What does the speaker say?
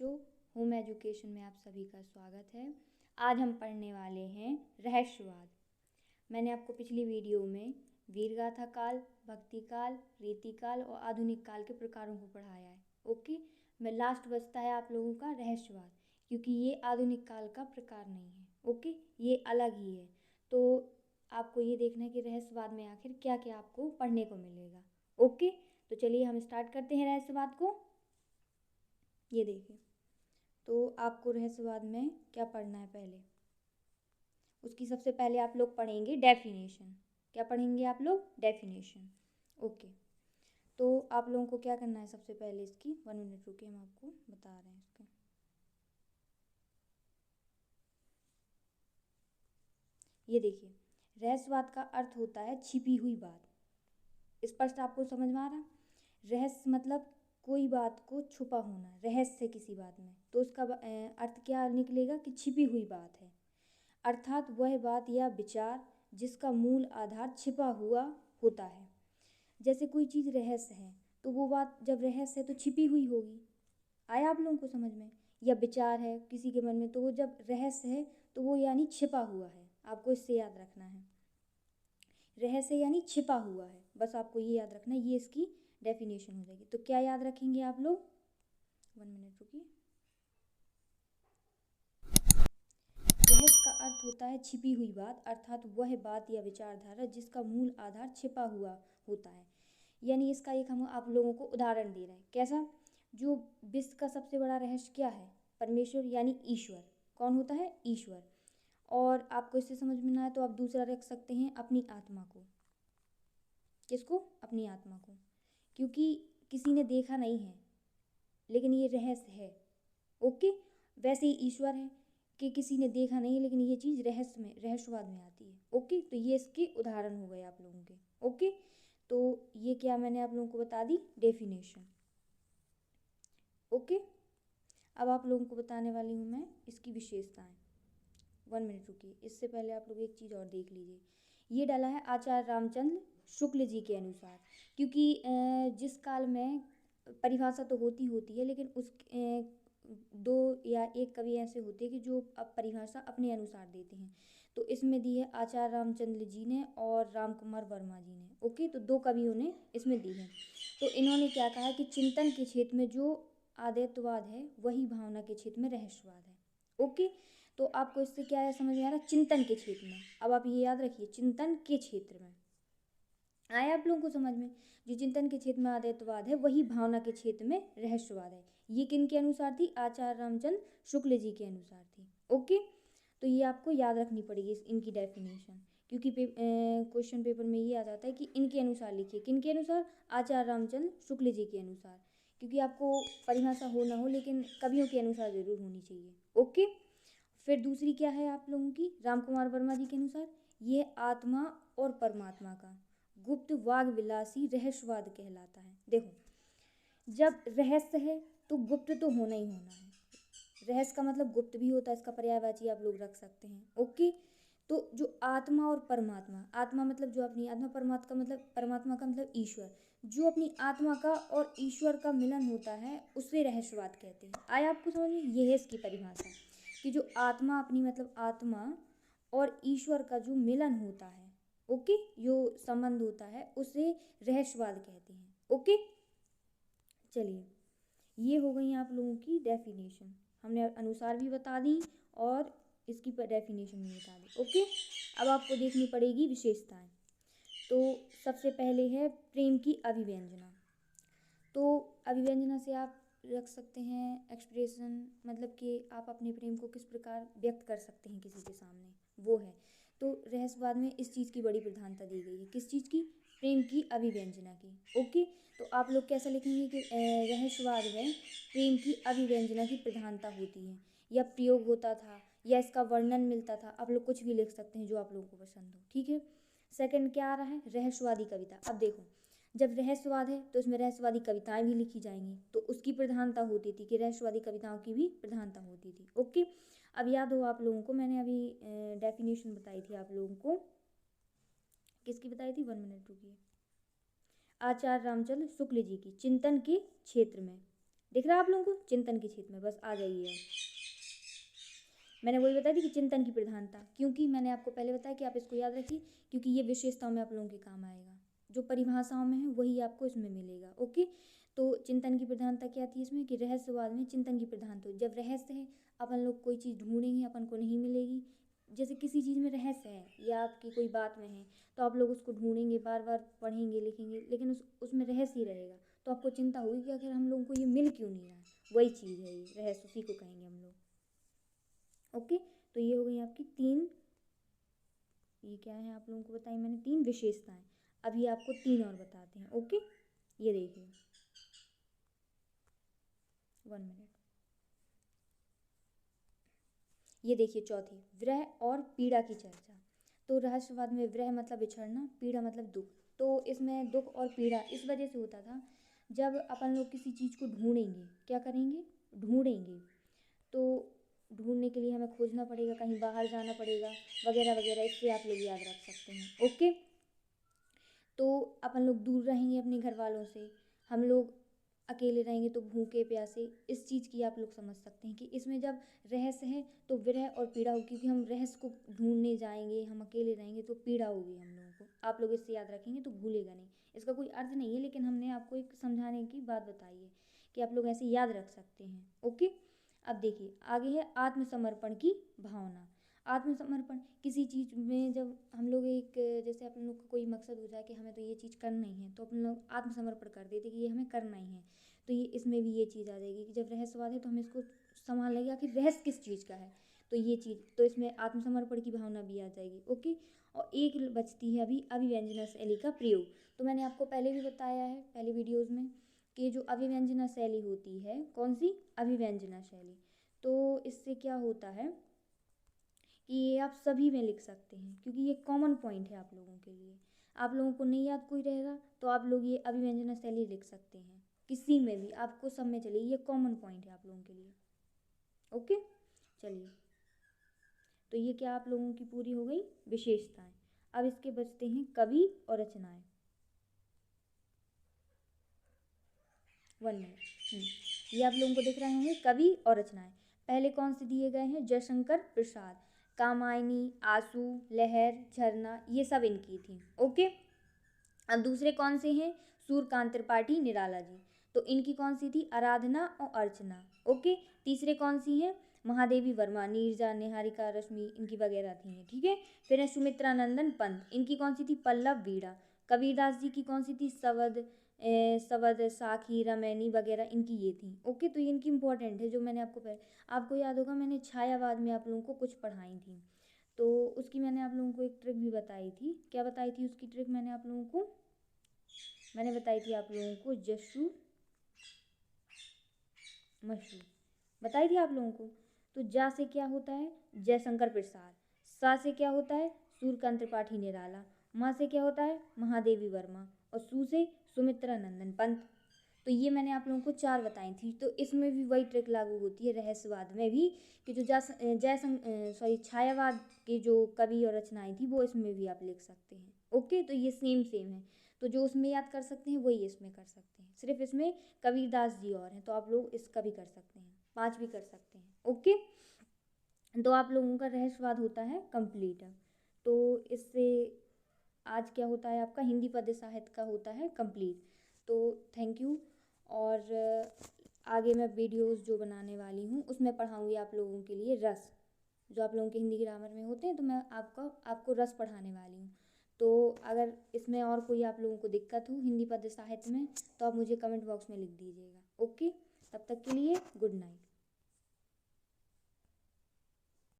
बच्चों, home education में आप सभी का स्वागत है। आज हम पढ़ने वाले हैं रहस्यवाद। मैंने आपको पिछली वीडियो में वीरगाथा काल, भक्ति काल, रीति काल और आधुनिक काल के प्रकारों को पढ़ाया है। ओके, मैं लास्ट बचता है आप लोगों का रहस्यवाद, क्योंकि ये आधुनिक काल का प्रकार नहीं है। ओके, ये अलग ही है। तो आपको ये देखना है कि रहस्यवाद में आखिर क्या क्या आपको पढ़ने को मिलेगा। ओके, तो चलिए हम स्टार्ट करते हैं रहस्यवाद को। ये देखिए, तो आपको रहस्यवाद में क्या पढ़ना है पहले, उसकी सबसे पहले आप लोग पढ़ेंगे डेफिनेशन। क्या पढ़ेंगे आप लोग? डेफिनेशन। ओके, तो आप लोगों को क्या करना है सबसे पहले, इसकी 1 मिनट रुके, हम आपको बता रहे हैं इसके। ये देखिए, रहस्यवाद का अर्थ होता है छिपी हुई बात। स्पष्ट आपको समझ में आ रहा? रहस्य मतलब कोई बात को छुपा होना, रहस्य किसी बात में, तो उसका अर्थ क्या निकलेगा कि छिपी हुई बात है, अर्थात वह बात या विचार जिसका मूल आधार छिपा हुआ होता है। जैसे कोई चीज़ रहस्य है तो वो बात जब रहस्य है तो छिपी हुई होगी। आया आप लोगों को समझ में? या विचार है किसी के मन में तो वो जब रहस्य है तो वो यानी छिपा हुआ है। आपको इससे याद रखना है, रहस्य यानी छिपा हुआ है, बस आपको ये याद रखना है। ये इसकी डेफिनेशन हो जाएगी। तो क्या याद रखेंगे आप लोग? 1 मिनट रुकिए। रहस्य का अर्थ होता है छिपी हुई बात, अर्थात वह बात या विचारधारा जिसका मूल आधार छिपा हुआ होता है। यानी इसका एक हम आप लोगों को उदाहरण दे रहे हैं। कैसा? जो विश्व का सबसे बड़ा रहस्य क्या है? परमेश्वर यानी ईश्वर। कौन होता है? ईश्वर। और आपको इससे समझ में ना आए तो आप दूसरा रख सकते हैं अपनी आत्मा को। किसको? अपनी आत्मा को, क्योंकि किसी ने देखा नहीं है लेकिन ये रहस्य है। ओके, वैसे ही ईश्वर है कि किसी ने देखा नहीं है लेकिन ये चीज़ रहस्य में, रहस्यवाद में आती है। ओके, तो ये इसके उदाहरण हो गए आप लोगों के। ओके, तो ये क्या मैंने आप लोगों को बता दी, डेफिनेशन। ओके, अब आप लोगों को बताने वाली हूँ मैं इसकी विशेषताएं। 1 मिनट रुकिए, इससे पहले आप लोग एक चीज़ और देख लीजिए। ये डाला है आचार्य रामचंद्र शुक्ल जी के अनुसार, क्योंकि जिस काल में परिभाषा तो होती है लेकिन उस दो या एक कवि ऐसे होते हैं कि जो अब परिभाषा अपने अनुसार देते हैं। तो इसमें दी है आचार्य रामचंद्र जी ने और राम कुमार वर्मा जी ने। ओके, तो दो कवियों ने इसमें दी है। तो इन्होंने क्या कहा कि चिंतन के क्षेत्र में जो आद्वैतवाद है वही भावना के क्षेत्र में रहस्यवाद है। ओके, तो आपको इससे क्या है समझ में आ रहा है? चिंतन के क्षेत्र में। अब आप ये याद रखिए, चिंतन के क्षेत्र में आया आप लोगों को समझ में? जो चिंतन के क्षेत्र में आद्वैतवाद है वही भावना के क्षेत्र में रहस्यवाद है। ये किन के अनुसार थी? आचार्य रामचंद्र शुक्ल जी के अनुसार थी। ओके, तो ये आपको याद रखनी पड़ेगी इनकी डेफिनेशन, क्योंकि क्वेश्चन पेपर में ये आ जाता है कि इनके अनुसार लिखिए। किन के अनुसार? आचार्य रामचंद्र शुक्ल जी के अनुसार, क्योंकि आपको परिभाषा हो ना हो लेकिन कवियों के अनुसार जरूर होनी चाहिए। ओके, फिर दूसरी क्या है आप लोगों की? राम कुमार वर्मा जी के अनुसार ये आत्मा और परमात्मा का गुप्त वाग विलासी रहस्यवाद कहलाता है। देखो, जब रहस्य है तो गुप्त तो होना ही होना है। रहस्य का मतलब गुप्त भी होता है, इसका पर्यायवाची आप लोग रख सकते हैं। ओके, तो जो आत्मा और परमात्मा, आत्मा मतलब जो अपनी आत्मा, परमात्मा का मतलब ईश्वर, जो अपनी आत्मा का और ईश्वर का मिलन होता है उसे रहस्यवाद कहते हैं। आया आपको समझ में? ये है इसकी परिभाषा कि जो आत्मा अपनी मतलब आत्मा और ईश्वर का जो मिलन होता है, ओके, जो संबंध होता है उसे रहस्यवाद कहते हैं। ओके, चलिए, ये हो गई आप लोगों की डेफिनेशन। हमने अनुसार भी बता दी और इसकी डेफिनेशन भी बता दी। ओके, अब आपको देखनी पड़ेगी विशेषताएं। तो सबसे पहले है प्रेम की अभिव्यंजना। तो अभिव्यंजना से आप रख सकते हैं एक्सप्रेशन, मतलब कि आप अपने प्रेम को किस प्रकार व्यक्त कर सकते हैं किसी के सामने, वो है। तो रहस्यवाद में इस चीज़ की बड़ी प्रधानता दी गई है। किस चीज़ की? प्रेम की अभिव्यंजना की। ओके, तो आप लोग कैसा लिखेंगे कि रहस्यवाद में प्रेम की अभिव्यंजना की प्रधानता होती है, या प्रयोग होता था, या इसका वर्णन मिलता था। आप लोग कुछ भी लिख सकते हैं जो आप लोगों को पसंद हो। ठीक है, सेकंड क्या आ रहा है? रहस्यवादी कविता। अब देखो, जब रहस्यवाद है तो इसमें रहस्यवादी कविताएं भी लिखी जाएंगी, तो उसकी प्रधानता होती थी कि रहस्यवादी कविताओं की भी प्रधानता होती थी। ओके, अब याद हो आप लोगों को, मैंने अभी डेफिनेशन बताई थी आप लोगों को। किसकी बताई थी? 1 मिनट रुकिए। आचार्य रामचंद्र शुक्ल जी की, चिंतन के क्षेत्र में। दिख रहा है आप लोगों को? चिंतन के क्षेत्र में, बस आ जाइए अब। मैंने वही बताई थी कि चिंतन की प्रधानता, क्योंकि मैंने आपको पहले बताया कि आप इसको याद रखिए, क्योंकि ये विशेषताओं में आप लोगों के काम आएगा। जो परिभाषाओं में है वही आपको इसमें मिलेगा। ओके, तो चिंतन की प्रधानता क्या थी इसमें कि रहस्यवाद में चिंतन की प्रधानता। जब रहस्य है, अपन लोग कोई चीज़ ढूंढेंगे अपन को नहीं मिलेगी। जैसे किसी चीज़ में रहस्य है या आपकी कोई बात में है तो आप लोग उसको ढूंढेंगे, बार बार पढ़ेंगे लिखेंगे, लेकिन उसमें रहस्य ही रहेगा तो आपको चिंता होगी कि आखिर हम लोगों को ये मिल क्यों नहीं रहा है। वही चीज़ है ये रहस्य, उसी को कहेंगे हम लोग। ओके, तो ये हो गई आपकी तीन, ये क्या है आप लोगों को बताई मैंने, तीन विशेषताएं। अभी आपको तीन और बताते हैं। ओके, ये देखिए, 1 मिनट, ये देखिए चौथी, विरह और पीड़ा की चर्चा। तो रहस्यवाद में विरह मतलब बिछड़ना, पीड़ा मतलब दुख। तो इसमें दुख और पीड़ा इस वजह से होता था जब अपन लोग किसी चीज़ को ढूंढेंगे, क्या करेंगे, ढूंढेंगे, तो ढूंढने के लिए हमें खोजना पड़ेगा, कहीं बाहर जाना पड़ेगा वगैरह वगैरह। इससे आप लोग याद रख सकते हैं। ओके, तो अपन लोग दूर रहेंगे अपने घर वालों से, हम लोग अकेले रहेंगे तो भूखे प्यासे। इस चीज़ की आप लोग समझ सकते हैं कि इसमें जब रहस्य है तो विरह और पीड़ा होगी, क्योंकि हम रहस्य को ढूंढने जाएंगे, हम अकेले रहेंगे तो पीड़ा होगी हम लोगों को। आप लोग इससे याद रखेंगे तो भूलेगा नहीं। इसका कोई अर्थ नहीं है, लेकिन हमने आपको एक समझाने की बात बताई है कि आप लोग ऐसे याद रख सकते हैं। ओके, अब देखिए आगे है आत्मसमर्पण की भावना। आत्मसमर्पण किसी चीज़ में जब हम लोग एक, जैसे अपन लोग का कोई मकसद हो जाए कि हमें तो ये चीज़ करना ही है, तो अपन लोग आत्मसमर्पण कर देते कि ये हमें करना ही है। तो ये इसमें भी ये चीज़ आ जाएगी कि जब रहस्यवाद है तो हम इसको संभाल लेंगे आखिर रहस्य किस चीज़ का है, तो ये चीज़, तो इसमें आत्मसमर्पण की भावना भी आ जाएगी। ओके, और एक बचती है अभी अभिव्यंजना शैली का प्रयोग। तो मैंने आपको पहले भी बताया है पहले वीडियोज़ में कि जो अभिव्यंजना शैली होती है, कौन सी, अभिव्यंजना शैली, तो इससे क्या होता है कि ये आप सभी में लिख सकते हैं, क्योंकि ये कॉमन पॉइंट है आप लोगों के लिए। आप लोगों को नहीं याद कोई रहेगा तो आप लोग ये अभिव्यंजना शैली लिख सकते हैं, किसी में भी आपको सब में चलिए, ये कॉमन पॉइंट है आप लोगों के लिए। ओके, चलिए, तो ये क्या आप लोगों की पूरी हो गई विशेषताएं। अब इसके बचते हैं कवि और रचनाएं। 1 मिनट, ये आप लोगों को दिख रहे होंगे कवि और रचनाएं। पहले कौन से दिए गए हैं, जयशंकर प्रसाद, कामायनी, आंसू, लहर, झरना, ये सब इनकी थी। ओके, अब दूसरे कौन से हैं, सूर्यकांत त्रिपाठी, निराला जी, तो इनकी कौन सी थी, आराधना और अर्चना। ओके, तीसरे कौन सी हैं, महादेवी वर्मा, नीरजा, निहारिका, रश्मि, इनकी वगैरह थी हैं। ठीक है, फिर है सुमित्रा नंदन पंत, इनकी कौन सी थी, पल्लव, वीणा। कबीरदास जी की कौन सी थी, सवद, साखी, रमैनी वगैरह, इनकी ये थी। ओके, तो ये इनकी इंपॉर्टेंट है, जो मैंने आपको आपको याद होगा मैंने छायावाद में आप लोगों को कुछ पढ़ाई थी, तो उसकी मैंने आप लोगों को एक ट्रिक भी बताई थी। क्या बताई थी उसकी ट्रिक मैंने आप लोगों को, मैंने बताई थी आप लोगों को जस्सू मशहू, बताई थी आप लोगों को। तो जा से क्या होता है, जयशंकर प्रसाद, सा से क्या होता है, सूर्यकांत त्रिपाठी निराला, माँ से क्या होता है, महादेवी वर्मा, और सू से सुमित्रा नंदन पंत। तो ये मैंने आप लोगों को 4 बताई थी। तो इसमें भी वही ट्रिक लागू होती है रहस्यवाद में भी, कि जो छायावाद की जो कवि और रचनाएं थी वो इसमें भी आप लिख सकते हैं। ओके, तो ये सेम सेम है, तो जो उसमें याद कर सकते हैं वही इसमें कर सकते हैं, सिर्फ इसमें कबीरदास जी और हैं, तो आप लोग इसका भी कर सकते हैं, 5 भी कर सकते हैं। ओके, तो आप लोगों का रहस्यवाद होता है कंप्लीट। तो इससे आज क्या होता है, आपका हिंदी पद्य साहित्य का होता है कंप्लीट। तो थैंक यू, और आगे मैं वीडियोस जो बनाने वाली हूँ उसमें पढ़ाऊँगी आप लोगों के लिए रस, जो आप लोगों के हिंदी ग्रामर में होते हैं, तो मैं आपको रस पढ़ाने वाली हूँ। तो अगर इसमें और कोई आप लोगों को दिक्कत हो हिंदी पद्य साहित्य में, तो आप मुझे कमेंट बॉक्स में लिख दीजिएगा। ओके, तब तक के लिए गुड नाइट।